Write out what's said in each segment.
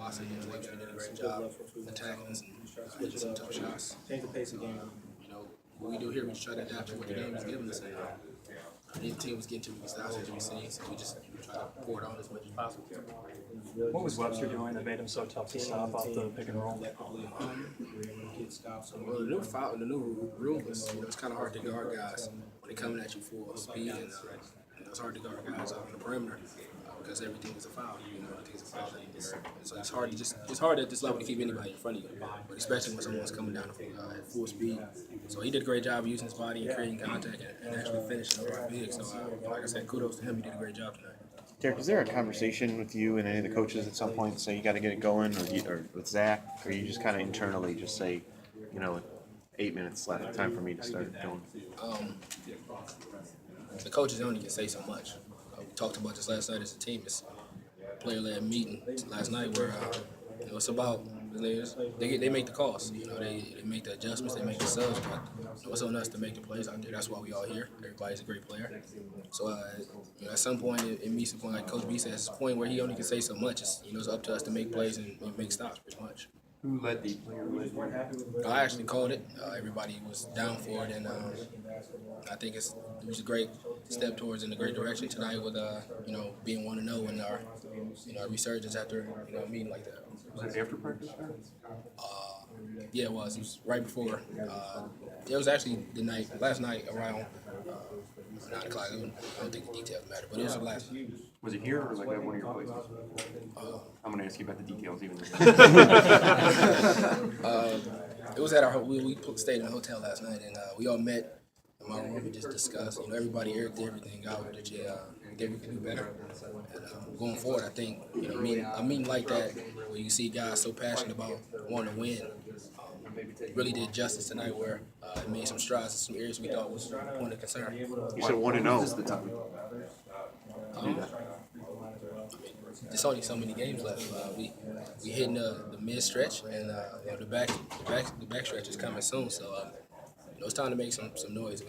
velocity. Webster did a great job attacking us and hitting some tough shots. What we do here, we just try to adapt to what the game is giving us. And the team was getting too many stops, as we see, so we just try to pour it on as much as possible. What was Webster doing that made him so tough to stop off the pick and roll? Well, the new rule is, it's kind of hard to guard guys when they're coming at you full speed, and it's hard to guard guys out on the perimeter because everything is a foul. Everything's a foul. So it's hard at this level to keep anybody in front of you, but especially when someone's coming down at full speed. So he did a great job using his body and creating contact and actually finishing over our big. So like I said, kudos to him. He did a great job tonight. Derrick, is there a conversation with you and any of the coaches at some point say you got to get it going, or with Zach, or you just kind of internally just say, 8 minutes left, time for me to start going? The coaches only can say so much. We talked about this last night as a team. It's a player-led meeting last night where it's about they make the calls. They make the adjustments, they make the subs, but it's on us to make the plays out there. That's why we all here. Everybody's a great player. So at some point, it meets a point like Coach B says, it's a point where he only can say so much. It's up to us to make plays and make stops pretty much. Who led the player? I actually called it. Everybody was down for it, and I think it was a great step towards in a great direction tonight with being 1-0 in our resurgence after a meeting like that. Was it after practice? Yeah, it was. It was right before. It was actually last night around 9 o'clock. I don't think the details matter, but it was last night. Was it here or like at one of your places? I'm going to ask you about the details even. It was at we stayed in a hotel last night, and we all met in my room and just discussed. Everybody aired everything out that we could do better. And going forward, I think a meeting like that where you see guys so passionate about wanting to win really did justice tonight, where it made some strides in some areas we thought was a point of concern. You said 1-0. There's only so many games left. We hitting the mid stretch, and the back stretch is coming soon. So it's time to make some noise.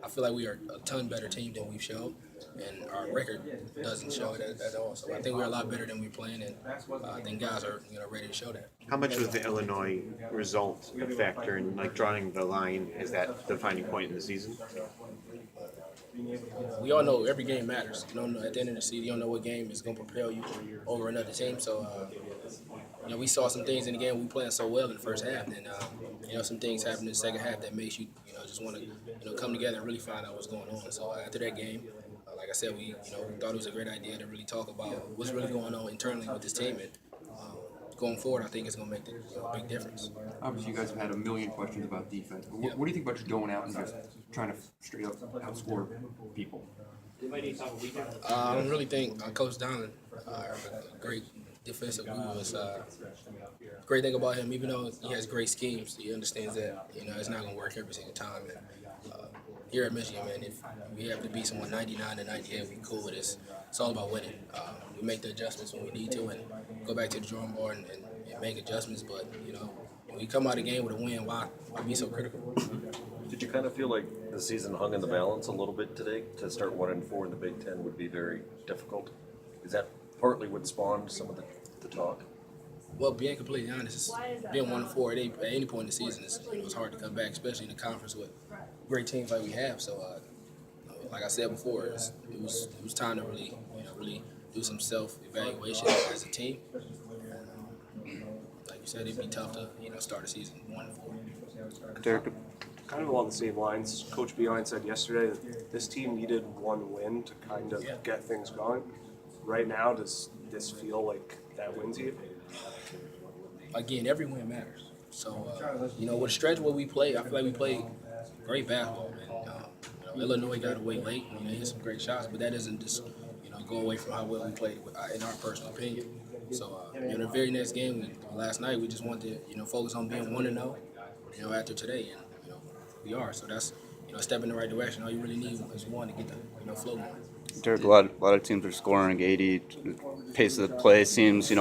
I feel like we are a ton better team than we've shown, and our record doesn't show it at all. So I think we're a lot better than we're playing, and I think guys are ready to show that. How much was the Illinois result a factor in drawing the line? Is that the defining point in the season? We all know every game matters. At the end of the season, you don't know what game is going to propel you over another team. So, we saw some things in the game we playing so well in the first half, and some things happened in the second half that makes you, just want to, come together and really find out what's going on. So after that game, like I said, we thought it was a great idea to really talk about what's really going on internally with this team, and going forward, I think it's going to make a big difference. Obviously, you guys have had a million questions about defense. But what do you think about just going out and just trying to straight up outscore people? I really think Coach Donlin, a great defensive guru, is great thing about him. Even though he has great schemes, he understands that it's not going to work every single time. And, here at Michigan, man, if we have to beat someone 99 to 98, we cool with this. It's all about winning. We make the adjustments when we need to, and go back to the drawing board and make adjustments. But when we come out of the game with a win, why be so critical? Did you kind of feel like the season hung in the balance a little bit today? To start 1-4 in the Big Ten would be very difficult. Is that partly what spawned some of the talk? Well, being completely honest, being 1-4 at any point in the season it's hard to come back, especially in a conference with great teams like we have. So, like I said before, it was time to really do some self-evaluation as a team. Like you said, it'd be tough to start a season 1-4. Derrick, kind of along the same lines, Coach Beilein said yesterday that this team needed one win to kind of get things going. Right now, does this feel like that wins you? Again, every win matters. So, with a stretch where we play, I feel like we played great basketball, man. Illinois got away late. They hit some great shots, but that doesn't just, go away from how well we played, in our personal opinion. So, in the very next game, last night, we just wanted to, focus on being 1-0, after today, and, we are. So that's, a step in the right direction. All you really need is one to get the, flow going. Derrick, a lot of teams are scoring 80. Pace of the play seems,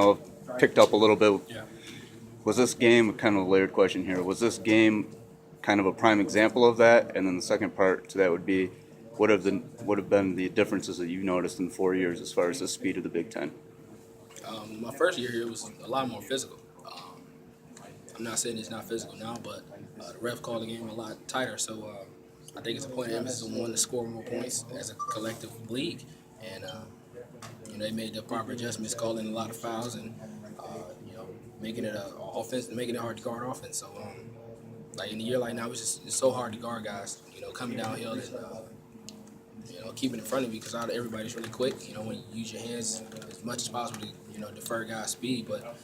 picked up a little bit. Yeah. Was this game, kind of a layered question here, was this game kind of a prime example of that? And then the second part to that would be, what have been the differences that you've noticed in 4 years as far as the speed of the Big Ten? My first year here was a lot more physical. I'm not saying it's not physical now, but the ref called the game a lot tighter. So I think it's a point of emphasis on one to score more points as a collective league, and they made the proper adjustments, calling a lot of fouls and making it making it hard to guard offense. So like in a year like now, it's so hard to guard guys. Coming downhill and keeping in front of you because everybody's really quick. When you use your hands as much as possible to defer guys' speed. But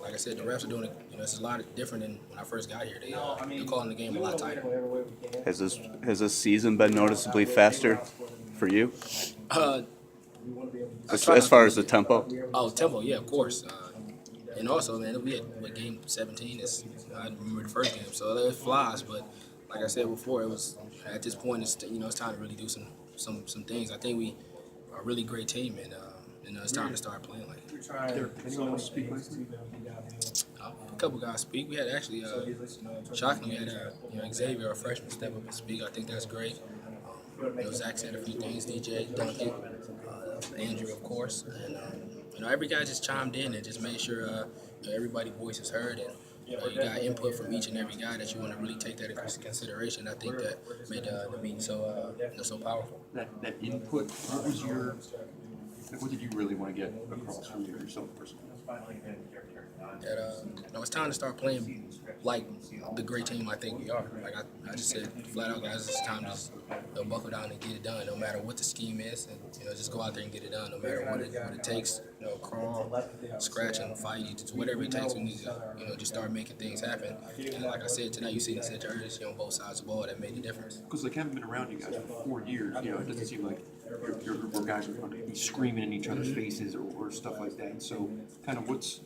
like I said, the refs are doing it. It's a lot different than when I first got here. They're calling the game a lot tighter. Has this season been noticeably faster for you? As far as the tempo? Oh, tempo, yeah, of course. And also, man, we had game 17. I remember the first game, so it flies. But like I said before, it was at this point, it's time to really do some things. I think we are a really great team, and it's time to start playing like it. Anyone else speak lately? A couple guys speak. We had actually, shockingly, we had Xavier, our freshman, step up and speak. I think that's great. Zach said a few things. DJ, Duncan, Andrew, of course, and every guy just chimed in and just made sure everybody's voice is heard, and you got input from each and every guy that you want to really take that into consideration. I think that made the meeting so powerful. That input. What did you really want to get across from yourself personally? That it's time to start playing like the great team I think we are. Like I just said, flat out, guys, it's time to just buckle down and get it done, no matter what the scheme is, and just go out there and get it done, no matter what it takes. Crawl, scratch, and fight. Whatever it takes, we need to just start making things happen. And like I said tonight, you see the center urgency on both sides of the ball that made the difference. Because they haven't been around you guys for 4 years. It doesn't seem like your guys are going to be screaming in each other's faces or stuff like that. So, kind of what's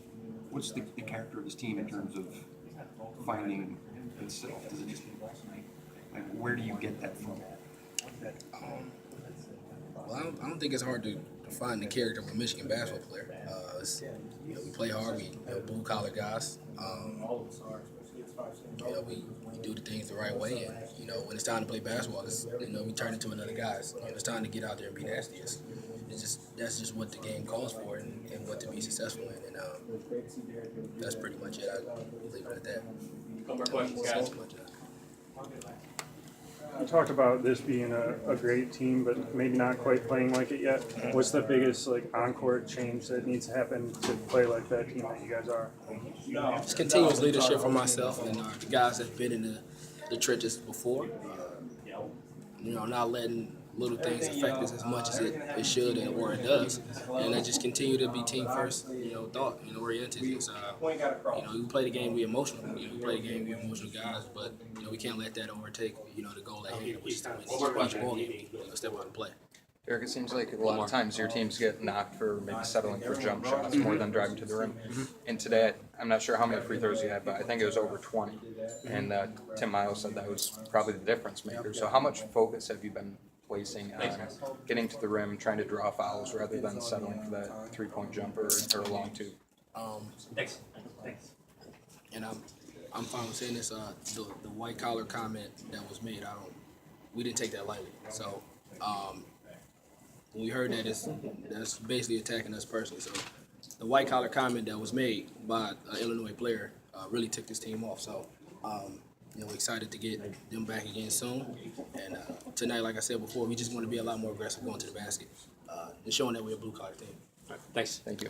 the character of this team in terms of finding itself? Does it just where do you get that from? Well, I don't think it's hard to find the character of a Michigan basketball player. We play hard. We blue collar guys. We do the things the right way, and when it's time to play basketball, we turn into another guys. It's time to get out there and be nasty. That's just what the game calls for, and what to be successful in, and that's pretty much it. I leave it at that. You talked about this being a great team, but maybe not quite playing like it yet. What's the biggest on-court change that needs to happen to play like that team that you guys are? Just continuous leadership from myself and the guys that have been in the trenches before. Not letting little things affect us as much as it should or it does, and I just continue to be team first, thought, oriented. It's, we play the game, we emotional. We play the game, we emotional guys, but we can't let that overtake, the goal at hand, which is to win each ball game. Step out and play. Derrick, it seems like a lot of times your teams get knocked for maybe settling for jump shots more than driving to the rim. And today, I'm not sure how many free throws you had, but I think it was over 20. And Tim Miles said that was probably the difference maker. So how much focus have you been placing on getting to the rim, trying to draw fouls rather than settling for that three-point jumper or a long two? Thanks. And I'm fine with saying this. The white collar comment that was made, we didn't take that lightly. So when we heard that, that's basically attacking us personally. So the white collar comment that was made by an Illinois player really ticked this team off. So we're excited to get them back again soon. And tonight, like I said before, we just want to be a lot more aggressive going to the basket and showing that we're a blue collar team. Thanks. Thank you.